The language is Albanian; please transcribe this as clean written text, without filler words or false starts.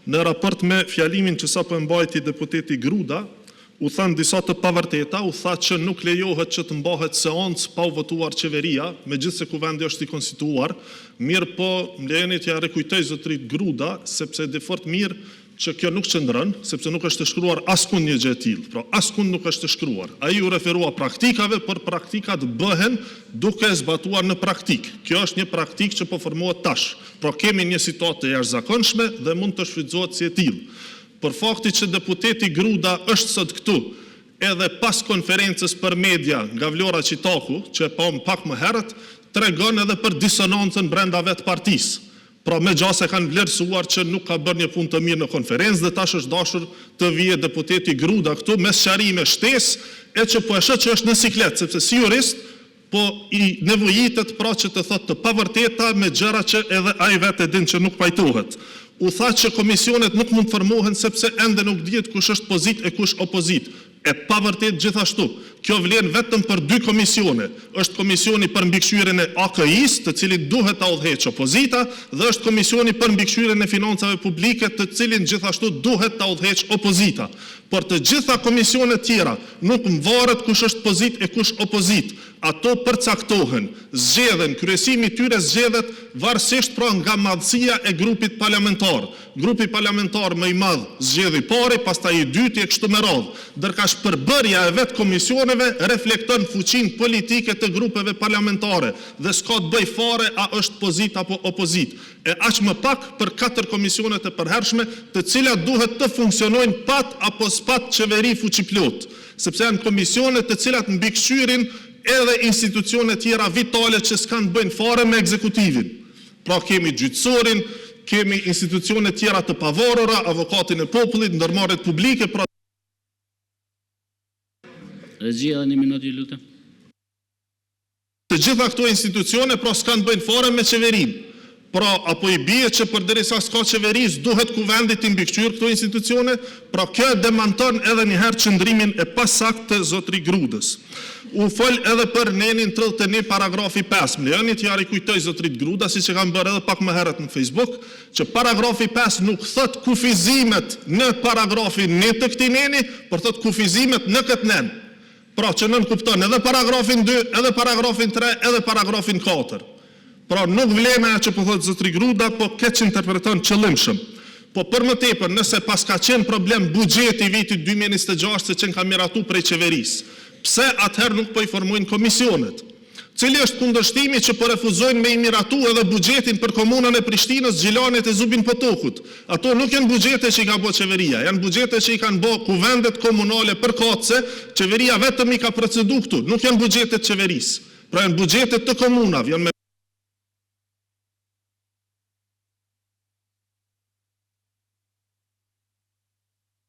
në raport me fjalimin që sapo e mbajti deputeti Gruda, u thanë disa të pavërteta, u tha që nuk lejohet që të mbahet seancë pa u votuar qeveria, megjithse kuvendi është i konstituar, mirë po më lejeni t'ja rikujtoj zotrit Gruda, sepse dhe fort mirë që kjo nuk qëndron, sepse nuk është të shkruar askund një gjë e tillë. Pra askund nuk është të shkruar. Ai u referua praktikave, por praktikat bëhen duke zbatuar në praktik. Kjo është një praktik që po formohet tash. Pra kemi një situatë të jashtëzakonshme dhe mund të shfrytëzohet si e tillë. Për fakti që deputeti Gruda është sot këtu, edhe pas konferencës për media nga Vlora Qitaku, që e pam pak më herët, tregon edhe për disonancën brenda vetë partisë. Pra me gjase kanë vlerësuar që nuk ka bërë një punë të mirë në konferencë dhe tash është dashur të vije deputeti Gruda këtu me sqarime shtesë e që po e shoh që është në siklet, sepse si jurist po i nevojitet pra që të thotë të pavërteta me gjëra që edhe ai vetë e din që nuk pajtohet. U tha që komisionet nuk mund formohen sepse ende nuk dihet kush është pozit e kush opozit. E pavërtet gjithashtu. Kjo vlen vetëm për 2 komisione. Është komisioni për mbikëqyrjen e AKI-s, të cilin duhet ta udhëheqë opozita, dhe është komisioni për mbikëqyrjen e financave publike, të cilin gjithashtu duhet ta udhëheqë opozita. Por të gjitha komisionet tjera nuk mvaret kush është pozit e kush opozit. Ato përcaktohen, zgjedhen, kryesimi i tyre zgjedhet varësisht pra nga madhësia e grupit parlamentar. Grupi parlamentar më i madh zgjedh i pari, pastaj i dyti e kështu me radhë. Ndërka shpërbërja e vetë komisioneve reflekton fuqinë politike të grupeve parlamentare dhe s'ka të bëj fare a është pozit apo opozit. E aq më pak për 4 komisionet e përhershme, të cilat duhet të funksionojnë pat apo s'pat qeveri fuqiplot, sepse janë komisione të cilat mbikëqyrin edhe institucione tjera vitale që s'kan bëjnë fare me ekzekutivin. Pra kemi gjyqësorin, kemi institucione tjera të pavarura, avokatin e popullit, ndërmarrjet publike, pra Regjia dhe 1 minutë, lutem. Të gjitha këto institucione pra s'kan bëjnë fare me qeverinë. Pra apo i bie që përderisa s'ka qeveri, duhet kuvendit të mbikëqyr këto institucione, pra kjo demanton edhe një herë qëndrimin e pasakt të zotri Grudës. U fol edhe për nenin 31 paragrafi 5. Më lejoni t'ja rikujtoj zotrit Gruda, siç e kam bërë edhe pak më herët në Facebook, që paragrafi 5 nuk thot kufizimet në paragrafin 1 të këtij neni, por thot kufizimet në këtë nen. Pra që nën kupton edhe paragrafin 2, edhe paragrafin 3, edhe paragrafin 4. Pra nuk vlen ajo që po thot zotri Gruda, po keq interpreton qëllimshëm. Po për më tepër, nëse pas ka qenë problem buxheti i vitit 2026 se që ka miratu prej qeverisë, pse atëherë nuk po i formojnë komisionet? Cili është kundërshtimi që po refuzojnë me i miratu edhe buxhetin për komunën e Prishtinës, Gjilanit e Zubin Potokut? Ato nuk janë buxhete që i ka bë qeveria, janë buxhete që i kanë bë kuvendet komunale përkatëse, qeveria vetëm i ka procedu këtu, nuk janë buxhetet qeverisë, pra janë buxhetet të komunave, janë